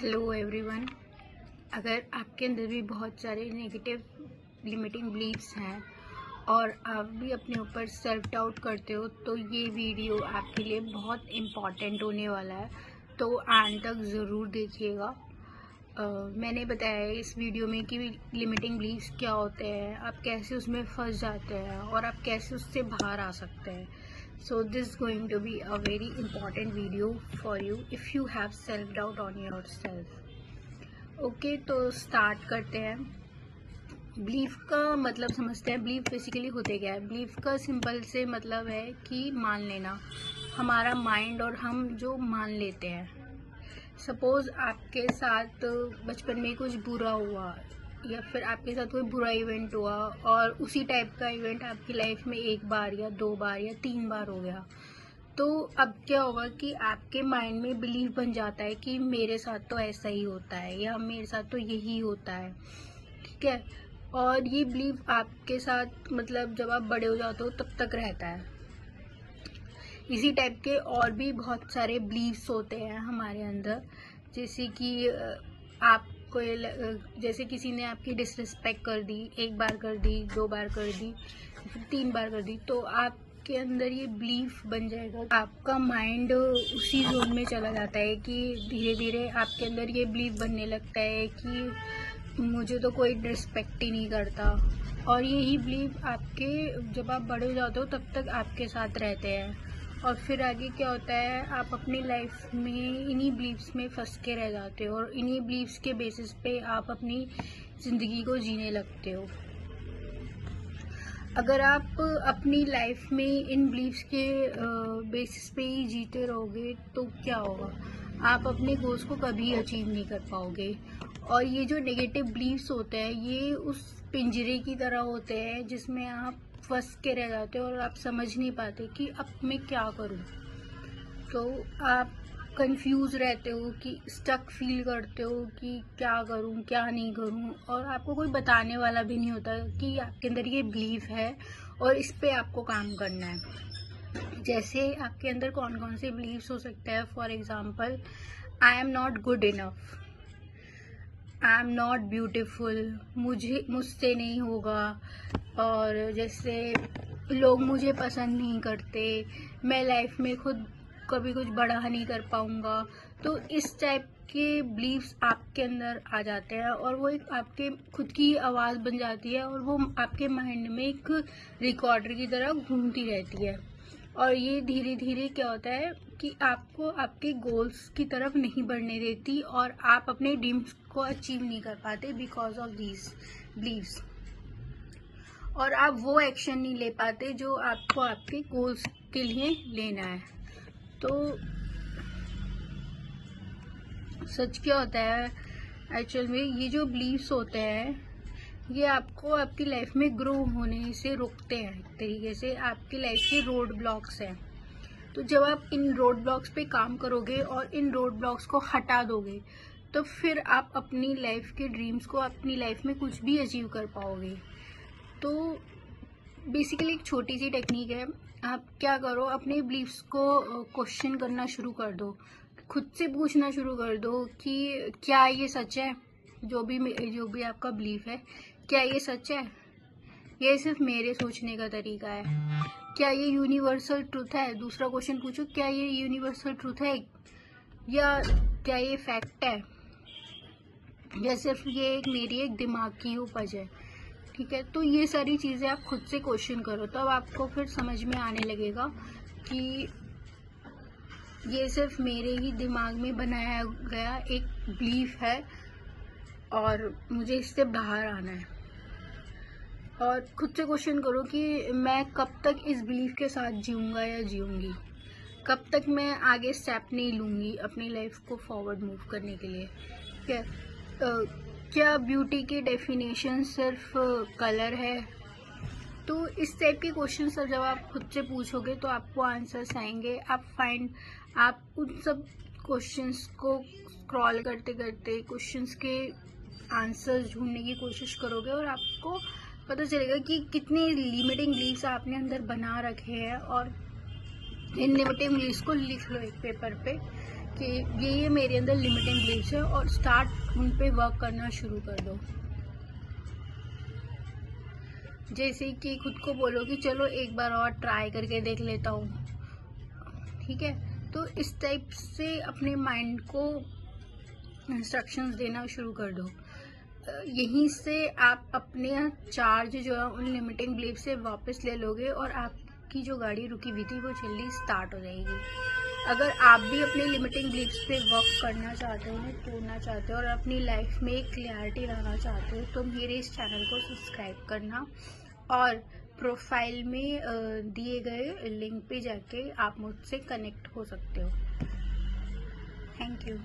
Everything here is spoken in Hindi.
Hello everyone. अगर आपके अंदर भी बहुत सारे नेगेटिव लिमिटिंग बिलीव्स हैं और आप भी अपने ऊपर सेल्फ डाउट करते हो तो ये वीडियो आपके लिए बहुत इम्पॉर्टेंट होने वाला है, तो एंड तक ज़रूर देखिएगा। मैंने बताया है इस वीडियो में कि लिमिटिंग बिलीव्स क्या होते हैं, आप कैसे उसमें फंस जाते हैं और आप कैसे उससे बाहर आ सकते हैं। So this is going to be a very important video for you if you have self doubt on yourself. Okay, तो स्टार्ट करते हैं। बिलीफ का मतलब समझते हैं। बिलीफ बेसिकली होते क्या है। बिलीफ का सिंपल से मतलब है कि मान लेना, हमारा माइंड और हम जो मान लेते हैं। सपोज़ आपके साथ बचपन में कुछ बुरा हुआ या फिर आपके साथ कोई बुरा इवेंट हुआ और उसी टाइप का इवेंट आपकी लाइफ में एक बार या दो बार या तीन बार हो गया, तो अब क्या होगा कि आपके माइंड में बिलीव बन जाता है कि मेरे साथ तो ऐसा ही होता है या मेरे साथ तो यही होता है। ठीक है, और ये बिलीव आपके साथ मतलब जब आप बड़े हो जाते हो तब तक रहता है। इसी टाइप के और भी बहुत सारे बिलीव्स होते हैं हमारे अंदर, जैसे कि आप जैसे किसी ने आपकी डिसरिस्पेक्ट कर दी, एक बार कर दी, दो बार कर दी, फिर तीन बार कर दी, तो आपके अंदर ये बिलीफ बन जाएगा। आपका माइंड उसी जोन में चला जाता है कि धीरे धीरे आपके अंदर ये बिलीफ बनने लगता है कि मुझे तो कोई रिस्पेक्ट ही नहीं करता। और यही बिलीफ आपके जब आप बड़े हो जाते हो तब तक आपके साथ रहते हैं। और फिर आगे क्या होता है, आप अपनी लाइफ में इन्हीं बिलीव्स में फंस के रह जाते हो और इन्हीं बिलीव्स के बेसिस पे आप अपनी ज़िंदगी को जीने लगते हो। अगर आप अपनी लाइफ में इन बिलीव्स के बेसिस पे ही जीते रहोगे तो क्या होगा, आप अपने गोल्स को कभी अचीव नहीं कर पाओगे। और ये जो नेगेटिव बिलीव्स होते हैं ये उस पिंजरे की तरह होते हैं जिसमें आप फंस के रह जाते हो और आप समझ नहीं पाते कि अब मैं क्या करूं। तो आप कंफ्यूज रहते हो कि स्टक फील करते हो कि क्या करूं क्या नहीं करूं, और आपको कोई बताने वाला भी नहीं होता कि आपके अंदर ये बिलीफ है और इस पे आपको काम करना है। जैसे आपके अंदर कौन कौन से बिलीव्स हो सकते हैं। For example, I am not good enough, I am not beautiful, मुझसे नहीं होगा, और जैसे लोग मुझे पसंद नहीं करते, मैं लाइफ में खुद कभी कुछ बड़ा नहीं कर पाऊँगा। तो इस टाइप के बिलीव्स आपके अंदर आ जाते हैं और वो एक आपके खुद की आवाज़ बन जाती है और वो आपके माइंड में एक रिकॉर्डर की तरह घूमती रहती है। और ये धीरे धीरे क्या होता है कि आपको आपके गोल्स की तरफ नहीं बढ़ने देती और आप अपने ड्रीम्स को अचीव नहीं कर पाते बिकॉज ऑफ दीज बिलीव्स। और आप वो एक्शन नहीं ले पाते जो आपको आपके गोल्स के लिए लेना है। तो सच क्या होता है एक्चुअल में, ये जो बिलीव्स होते हैं ये आपको आपकी लाइफ में ग्रो होने से रोकते हैं। एक तरीके से आपकी लाइफ के रोड ब्लॉक्स हैं। तो जब आप इन रोड ब्लॉक्स पे काम करोगे और इन रोड ब्लॉक्स को हटा दोगे तो फिर आप अपनी लाइफ के ड्रीम्स को अपनी लाइफ में कुछ भी अचीव कर पाओगे। तो बेसिकली एक छोटी सी टेक्निक है। आप क्या करो, अपने बिलीव्स को क्वेश्चन करना शुरू कर दो, खुद से पूछना शुरू कर दो कि क्या ये सच है। जो भी आपका बिलीफ है, क्या ये सच है, ये सिर्फ मेरे सोचने का तरीका है, क्या ये यूनिवर्सल ट्रूथ है। दूसरा क्वेश्चन पूछो, क्या ये यूनिवर्सल ट्रूथ है या क्या ये फैक्ट है, या सिर्फ ये मेरी एक दिमाग की उपज है। ठीक है, तो ये सारी चीज़ें आप खुद से क्वेश्चन करो, तब आपको फिर समझ में आने लगेगा कि ये सिर्फ मेरे ही दिमाग में बनाया गया एक बिलीफ है और मुझे इससे बाहर आना है। और खुद से क्वेश्चन करो कि मैं कब तक इस बिलीफ के साथ जीऊँगा या जीऊँगी, कब तक मैं आगे स्टेप नहीं लूँगी अपनी लाइफ को फॉरवर्ड मूव करने के लिए। ठीक है, क्या ब्यूटी की डेफिनेशन सिर्फ कलर है। तो इस टाइप के क्वेश्चन जब आप खुद से पूछोगे तो आपको आंसर्स आएंगे। आप उन सब क्वेश्चंस को स्क्रॉल करते करते क्वेश्चंस के आंसर्स ढूंढने की कोशिश करोगे और आपको पता चलेगा कि कितने लिमिटिंग बिलीव्स आपने अंदर बना रखे हैं। और इन लिमिटिंग बिलीव्स को लिख लो एक पेपर पे कि ये मेरे अंदर लिमिटिंग बिलीफ्स है और स्टार्ट उन पे वर्क करना शुरू कर दो। जैसे कि खुद को बोलो कि चलो एक बार और ट्राई करके देख लेता हूँ, ठीक है। तो इस टाइप से अपने माइंड को इंस्ट्रक्शंस देना शुरू कर दो। यहीं से आप अपने चार्ज जो है उन लिमिटिंग बिलीफ से वापस ले लोगे और आपकी जो गाड़ी रुकी हुई थी वो चलनी स्टार्ट हो जाएगी। अगर आप भी अपने लिमिटिंग बिलीफ्स पे वर्क करना चाहते हो, उन्हें तोड़ना चाहते हो और अपनी लाइफ में एक क्लैरिटी लाना चाहते हो, तो मेरे इस चैनल को सब्सक्राइब करना और प्रोफाइल में दिए गए लिंक पे जाके आप मुझसे कनेक्ट हो सकते हो। Thank you.